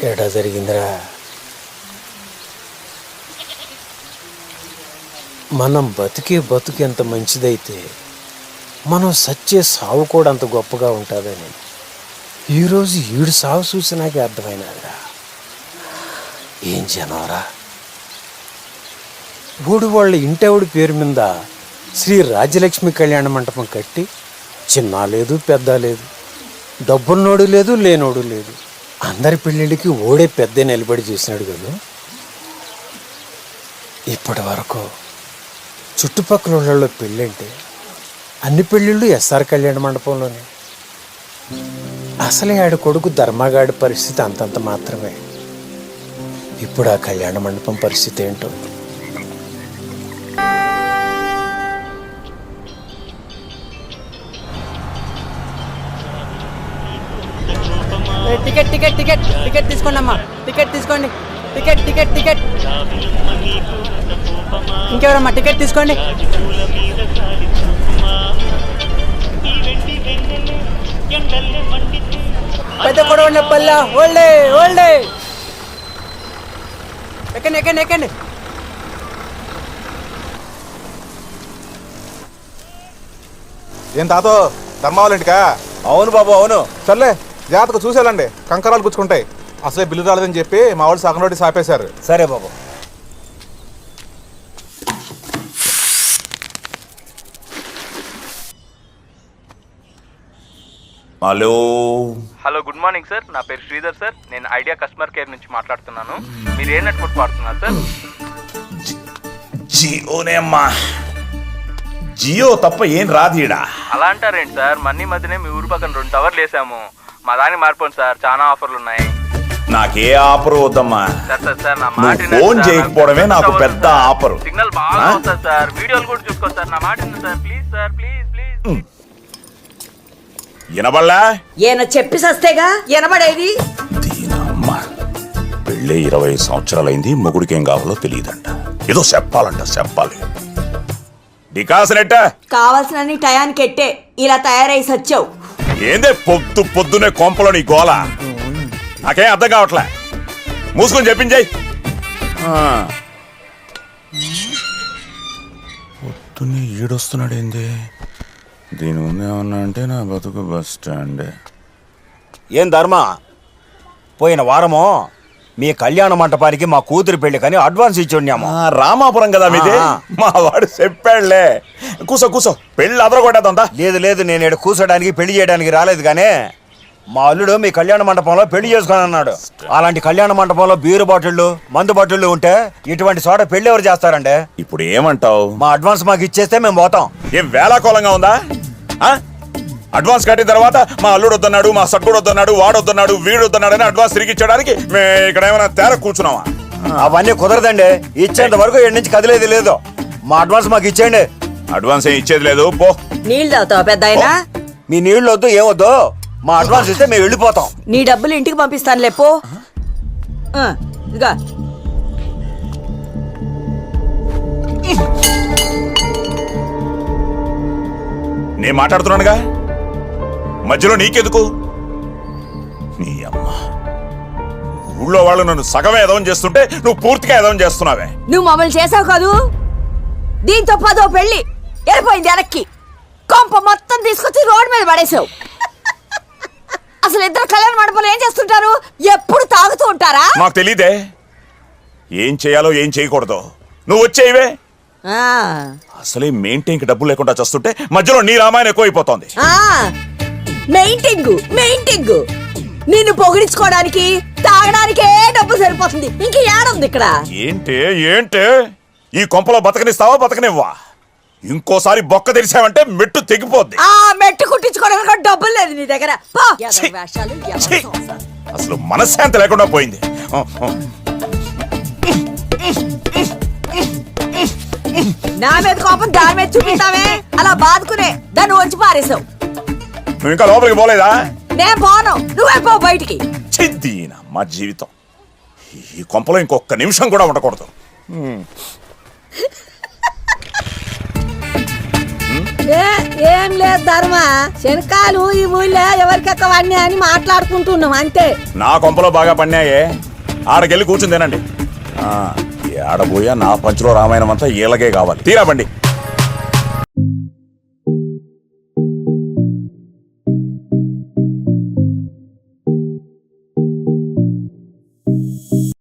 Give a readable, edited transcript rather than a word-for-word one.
ఏడా జరిగిందిరా? మనం బతుకు ఎంత మంచిదైతే మనం సచ్చే సావు కూడా అంత గొప్పగా ఉంటుందని ఈరోజు ఈడు సావు చూసినాకే అర్థమైనదిరా. ఏం జనవరా, ఊడు వాళ్ళ ఇంటెవడి పేరు మీద శ్రీ రాజ్యలక్ష్మి కళ్యాణ మంటపం కట్టి చిన్న లేదు పెద్ద లేదు, డబ్బున్నోడు లేదు లేనోడు లేదు, అందరి పెళ్ళిళ్ళకి ఓడే పెద్ద నిలబడి చేసినాడు కదా. ఇప్పటి వరకు చుట్టుపక్కల వాళ్ళలో పెళ్ళంటే అన్ని పెళ్ళిళ్ళు ఎస్ఆర్ కళ్యాణ మండపంలోనే. అసలే ఆడి కొడుకు ధర్మగాడి పరిస్థితి అంతంత మాత్రమే. ఇప్పుడు ఆ కళ్యాణ మండపం పరిస్థితి ఏంటో. టికెట్ టికెట్ టికెట్ టికెట్ తీసుకోండి అమ్మా, టికెట్ తీసుకోండి. టికెట్ టికెట్ టికెట్ ఇంకెవరమ్మా టికెట్ తీసుకోండి. పెద్ద కొడవండి పల్ల ఓల్డే ఓల్డే ఎక్కండి ఎక్కండి ఎక్కండి. ఏం తాతో ధర్మావాలింటికా? అవును బాబు అవును. సర్లే జాగ్రత్తగా చూసేయాలండి, కంకరాలు పుచ్చుకుంటాయి. అసలే బిల్లు రాలేదని చెప్పి మా వాళ్ళు సగం రోడ్డు సాపేశారు. సరే బాబు. Hello hello, good morning sir. నా పేరు శ్రీధర్ సార్. నేను ఐడియా కస్టమర్ కేర్ నుంచి మాట్లాడుతున్నాను. మీరు ఏ నెట్వర్క్ వాడుతున్నారు సార్? జియోనే అమ్మా. జియో తప్ప ఏం రాదీడా. అలా అంటారేంటి సార్? మన్నీ మధ్యనే మీ ఊరు పక్కన 2 టవర్లు వేసాము. మా దానికి మారిపోండి సార్, చాలా ఆఫర్లు ఉన్నాయి. నాకే ఆఫర్ వద్దమ్మా. సార్ సార్ సార్ నా నువ్వు మాట వినండి ఫోన్ సార్. చేయకపోవడమే నాకు పెద్ద ఆఫర్. సిగ్నల్ బాగా వస్తుంది సార్, వీడియోలు కూడా చూసుకోండి సార్. నా మాట వినండి sir, please sir, please please. వినబడలా? ఈయన చెప్పి సస్తేగా వినబడేది. దీనమ్మ పెళ్ళి 20 సంవత్సరాలైంది, మొగుడికి ఏం కావాలో తెలియదంట. ఏదో చెప్పాలి. డికాసనెట్ట కావాల్సిన టయానికి ఎట్టే ఇలా తయారై సచ్చావు. ఏందే పొద్దునే కొంపలో నీ గోల? నాకేం అర్థం కావట్లే. మూసుకొని చెప్పించాయి. పొద్దున్నే ఈడొస్తున్నాడేంది? దీని ముందు ఏమన్నా అంటే నా బతుకు బస్ స్టాండ్. ఏం ధర్మ, పోయిన వారము మీ కళ్యాణ మంటపానికి మా కూతురు పెళ్లి కానీ అడ్వాన్స్ ఇచ్చి ఉన్నాము. రామాపురం కదా మీది? మా వాడు చెప్పాడులే. కూసో పెళ్ళి అదరగొట్టేద్దా? లేదు నేను ఇక్కడ కూర్చోడానికి పెళ్లి చేయడానికి రాలేదు, కానీ మా అల్లుడు మీ కళ్యాణ మండపంలో పెళ్లి చేసుకొని అన్నాడు. అలాంటి కళ్యాణ మండపంలో బీరు బాటిళ్ళు మందు బాటిళ్ళు ఉంటే ఇటువంటి చోట పెళ్లి ఎవరు చేస్తారండి? ఇప్పుడు ఏమంటావు? మా అడ్వాన్స్ మాకు ఇచ్చేస్తే మేము పోతాం. ఏం వేలాకోలంగా ఉందా? అడ్వాన్స్ కట్టిన తర్వాత మా అల్లుడు వద్దన్నాడు, మా సట్టుడు వద్దన్నాడు, వాడు వద్దన్నాడు, వీడు వద్దన్నాడు అని అడ్వాన్స్ తిరిగి ఇచ్చడానికి ఇక్కడ ఏమైనా తేర కూర్చున్నావా? అవన్నీ కుదరదండి. ఇచ్చేంత వరకు ఇక్కడి నుంచి కదిలేదు లేదు. మా అడ్వాన్స్ మాకు ఇచ్చేయండి. అడ్వాన్స్ ఏం ఇచ్చేది లేదు, పో. నీళ్ళు తాగుతావా పెద్ద ఆయన? మీ నీళ్ళు వద్దు ఏమొద్దు, మా అడ్వాన్స్ ఇస్తే మేము వెళ్ళిపోతాం. నీ డబ్బులు ఇంటికి పంపిస్తాను లేపో. ఇదిగా నేను మాట్లాడుతున్నానుగా, మధ్యలో నీకెందుకు? నీ అమ్మ, ఊళ్ళో వాళ్ళు నన్ను సగమే ఎదవం చేస్తుంటే నువ్వు పూర్తిగా ఎదవం చేస్తున్నావే. నువ్వు మమ్మల్ని చేసావు కాదు, దీంతో 10వ పెళ్లి వెళ్ళిపోయింది వెనక్కి. కొంప మొత్తం తీసుకొచ్చి రోడ్డు మీద పడేసావు. అసలు ఇద్దరు కళ్యాణ మండపంలో ఏం చేస్తుంటారు? ఎప్పుడు తాగుతూ ఉంటారా? నాకు తెలీదే ఏం చేయాలో ఏం చేయకూడదు. నువ్వు వచ్చేవే. అసలే మెయింటైన్ కి డబ్బులు లేకుండా చేస్తుంటే మధ్యలో నీ రామాయణం ఎక్కువైపోతోంది. మెయింటింగ్ నిన్ను పొగిడించుకోవడానికి తాగడానికే డబ్బు సరిపోతుంది, ఇంక ఏడుంది ఇక్కడ? ఏంటే ఈ కొంపలో బతకనిస్తావా బతకనివ్వా? ఇంకోసారి బొక్క తెరిచావంటే మెట్టు తెగిపోద్ది. మెట్టు కుట్టించుకోవడానికి డబ్బులు లేదు నీ దగ్గర. అసలు మనశ్శాంతి లేకుండా పోయింది. నా మీద కోపం దాని మీద చూపిస్తావే, అలా బాదుకునే దాన్ని వచ్చి పారేసావు. నువ్వు ఇంకా లోపలికి పోలేదా? నేను పోను, నువ్వే పో బయటికి. చిద్దీనా మా జీవితం. ఈ కొంపలో ఇంకొక నిమిషం కూడా ఉండకూడదు. ఏం లేదు ధర్మ. శనకాలు ఈ ఊళ్ళో ఎవరికెక్కవన్నీ అని మాట్లాడుకుంటున్నాం అంతే. నా కొంపలో బాగా పన్నాయే, ఆడకెళ్ళి కూర్చుని తినండి. ఆడబోయా నా పంచులో రామాయణం అంతా ఈలగే కావాలి. తీరా బండి.